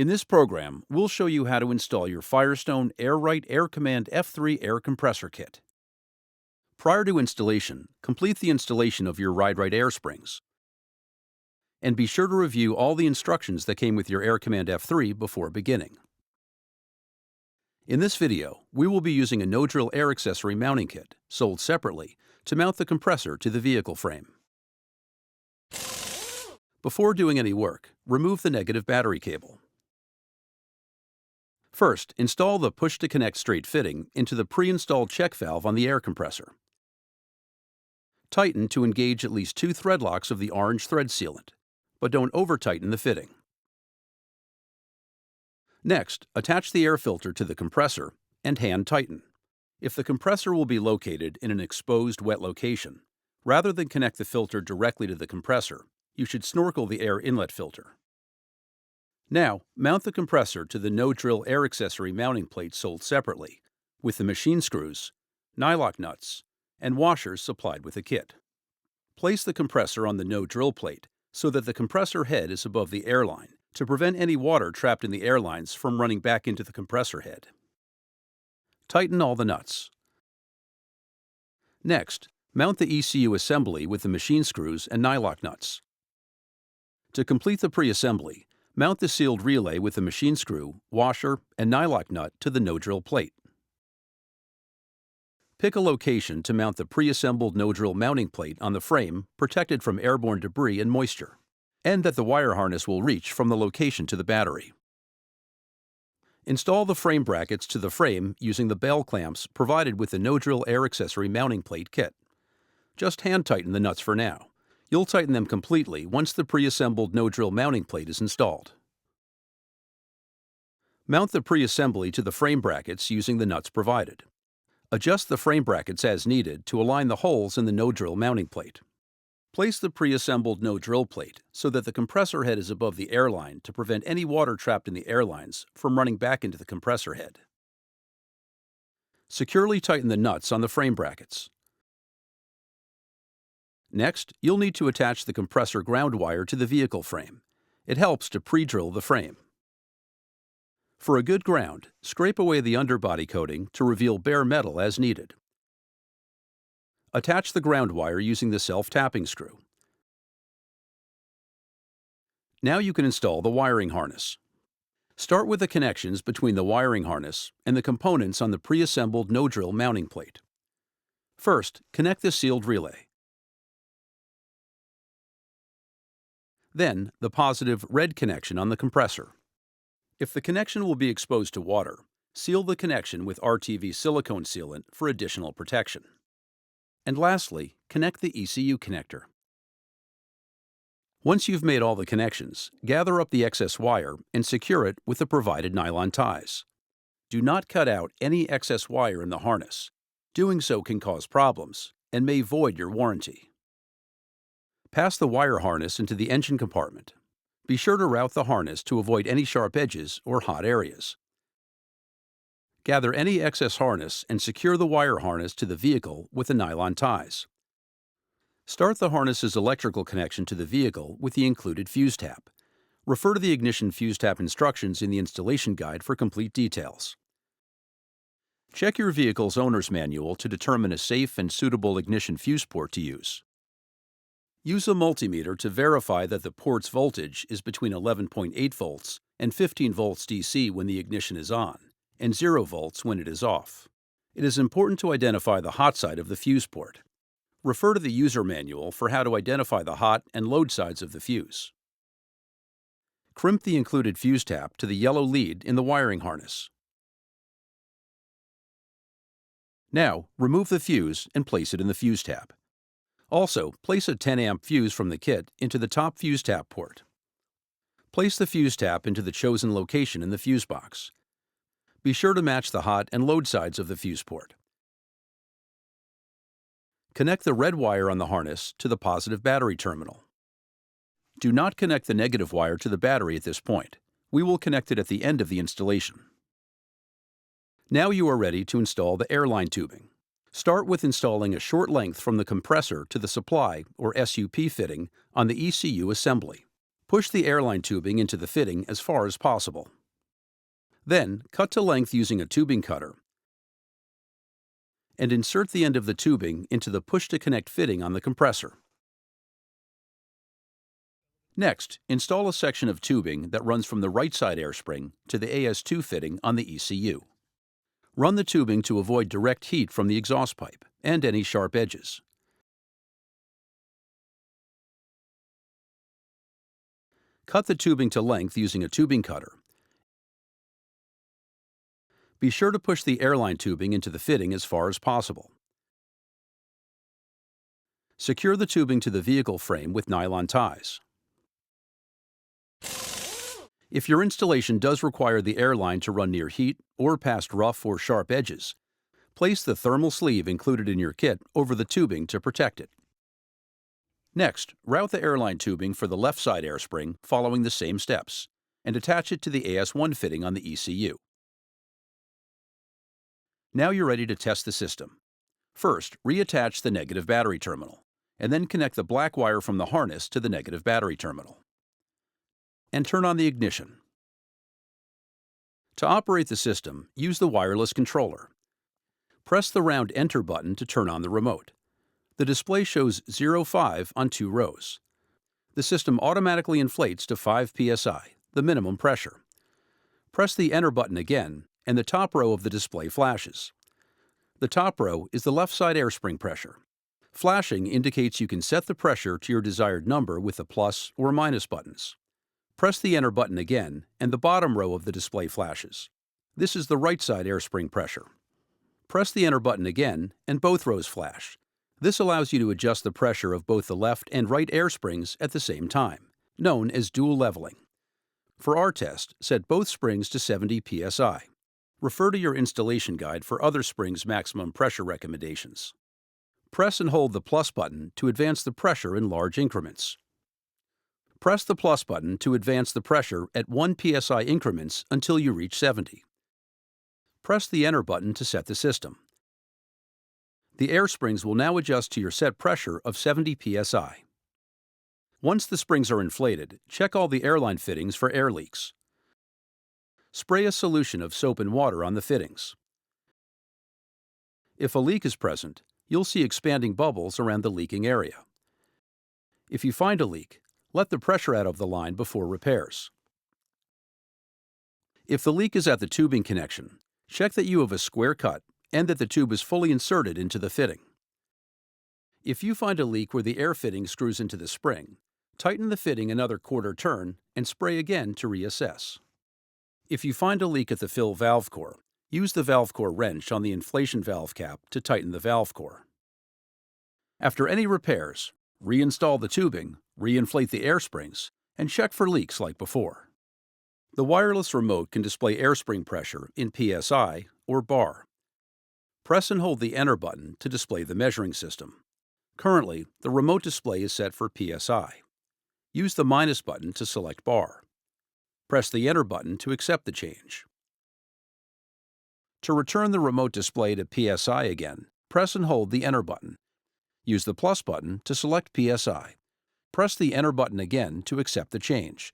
In this program, we'll show you how to install your Firestone Ride-Rite Air Command F3 air compressor kit. Prior to installation, complete the installation of your Ride-Rite air springs. And be sure to review all the instructions that came with your Air Command F3 before beginning. In this video, we will be using a no-drill air accessory mounting kit, sold separately, to mount the compressor to the vehicle frame. Before doing any work, remove the negative battery cable. First, install the push-to-connect straight fitting into the pre-installed check valve on the air compressor. Tighten to engage at least 2 thread locks of the orange thread sealant, but don't over-tighten the fitting. Next, attach the air filter to the compressor and hand tighten. If the compressor will be located in an exposed wet location, rather than connect the filter directly to the compressor, you should snorkel the air inlet filter. Now, mount the compressor to the no-drill air accessory mounting plate sold separately, with the machine screws, nylock nuts, and washers supplied with the kit. Place the compressor on the no-drill plate so that the compressor head is above the airline to prevent any water trapped in the airlines from running back into the compressor head. Tighten all the nuts. Next, mount the ECU assembly with the machine screws and nylock nuts. To complete the pre-assembly, mount the sealed relay with the machine screw, washer, and nylock nut to the no-drill plate. Pick a location to mount the pre-assembled no-drill mounting plate on the frame protected from airborne debris and moisture, and that the wire harness will reach from the location to the battery. Install the frame brackets to the frame using the bell clamps provided with the no-drill air accessory mounting plate kit. Just hand tighten the nuts for now. You'll tighten them completely once the pre-assembled no-drill mounting plate is installed. Mount the pre-assembly to the frame brackets using the nuts provided. Adjust the frame brackets as needed to align the holes in the no-drill mounting plate. Place the pre-assembled no-drill plate so that the compressor head is above the airline to prevent any water trapped in the airlines from running back into the compressor head. Securely tighten the nuts on the frame brackets. Next, you'll need to attach the compressor ground wire to the vehicle frame. It helps to pre-drill the frame. For a good ground, scrape away the underbody coating to reveal bare metal as needed. Attach the ground wire using the self-tapping screw. Now you can install the wiring harness. Start with the connections between the wiring harness and the components on the pre-assembled no-drill mounting plate. First, connect the sealed relay. Then, the positive red connection on the compressor. If the connection will be exposed to water, seal the connection with RTV silicone sealant for additional protection. And lastly, connect the ECU connector. Once you've made all the connections, gather up the excess wire and secure it with the provided nylon ties. Do not cut out any excess wire in the harness. Doing so can cause problems and may void your warranty. Pass the wire harness into the engine compartment. Be sure to route the harness to avoid any sharp edges or hot areas. Gather any excess harness and secure the wire harness to the vehicle with the nylon ties. Start the harness's electrical connection to the vehicle with the included fuse tap. Refer to the ignition fuse tap instructions in the installation guide for complete details. Check your vehicle's owner's manual to determine a safe and suitable ignition fuse port to use. Use a multimeter to verify that the port's voltage is between 11.8 volts and 15 volts DC when the ignition is on, and 0 volts when it is off. It is important to identify the hot side of the fuse port. Refer to the user manual for how to identify the hot and load sides of the fuse. Crimp the included fuse tap to the yellow lead in the wiring harness. Now, remove the fuse and place it in the fuse tap. Also, place a 10-amp fuse from the kit into the top fuse tap port. Place the fuse tap into the chosen location in the fuse box. Be sure to match the hot and load sides of the fuse port. Connect the red wire on the harness to the positive battery terminal. Do not connect the negative wire to the battery at this point. We will connect it at the end of the installation. Now you are ready to install the airline tubing. Start with installing a short length from the compressor to the supply or SUP fitting on the ECU assembly. Push the airline tubing into the fitting as far as possible. Then, cut to length using a tubing cutter and insert the end of the tubing into the push-to-connect fitting on the compressor. Next, install a section of tubing that runs from the right side air spring to the AS2 fitting on the ECU. Run the tubing to avoid direct heat from the exhaust pipe and any sharp edges. Cut the tubing to length using a tubing cutter. Be sure to push the airline tubing into the fitting as far as possible. Secure the tubing to the vehicle frame with nylon ties. If your installation does require the airline to run near heat or past rough or sharp edges, place the thermal sleeve included in your kit over the tubing to protect it. Next, route the airline tubing for the left side air spring following the same steps, and attach it to the AS1 fitting on the ECU. Now you're ready to test the system. First, reattach the negative battery terminal, and then connect the black wire from the harness to the negative battery terminal. And turn on the ignition. To operate the system, use the wireless controller. Press the round Enter button to turn on the remote. The display shows 0.5 on 2 rows. The system automatically inflates to 5 psi, the minimum pressure. Press the Enter button again, and the top row of the display flashes. The top row is the left side air spring pressure. Flashing indicates you can set the pressure to your desired number with the plus or minus buttons. Press the Enter button again, and the bottom row of the display flashes. This is the right side air spring pressure. Press the Enter button again, and both rows flash. This allows you to adjust the pressure of both the left and right air springs at the same time, known as dual leveling. For our test, set both springs to 70 psi. Refer to your installation guide for other springs' maximum pressure recommendations. Press and hold the plus button to advance the pressure in large increments. Press the plus button to advance the pressure at 1 psi increments until you reach 70. Press the Enter button to set the system. The air springs will now adjust to your set pressure of 70 psi. Once the springs are inflated, check all the airline fittings for air leaks. Spray a solution of soap and water on the fittings. If a leak is present, you'll see expanding bubbles around the leaking area. If you find a leak, let the pressure out of the line before repairs. If the leak is at the tubing connection, check that you have a square cut and that the tube is fully inserted into the fitting. If you find a leak where the air fitting screws into the spring, tighten the fitting another quarter turn and spray again to reassess. If you find a leak at the fill valve core, use the valve core wrench on the inflation valve cap to tighten the valve core. After any repairs, reinstall the tubing, reinflate the air springs, and check for leaks like before. The wireless remote can display air spring pressure in psi or bar. Press and hold the Enter button to display the measuring system. Currently, the remote display is set for psi. Use the minus button to select bar. Press the Enter button to accept the change. To return the remote display to psi again, press and hold the Enter button. Use the plus button to select psi. Press the Enter button again to accept the change.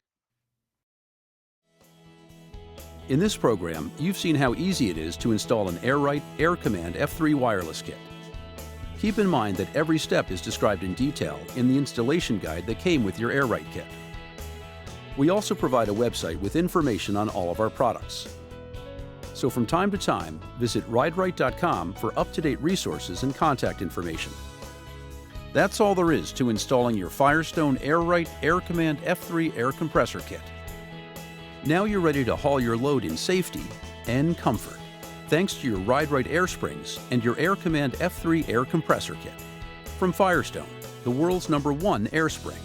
In this program, you've seen how easy it is to install an Ride-Rite Air Command F3 wireless kit. Keep in mind that every step is described in detail in the installation guide that came with your Ride-Rite kit. We also provide a website with information on all of our products. So from time to time, visit Ride-Rite.com for up-to-date resources and contact information. That's all there is to installing your Firestone Ride-Rite Air Command F3 air compressor kit. Now you're ready to haul your load in safety and comfort, thanks to your Ride-Rite air springs and your Air Command F3 air compressor kit. From Firestone, the world's #1 air spring.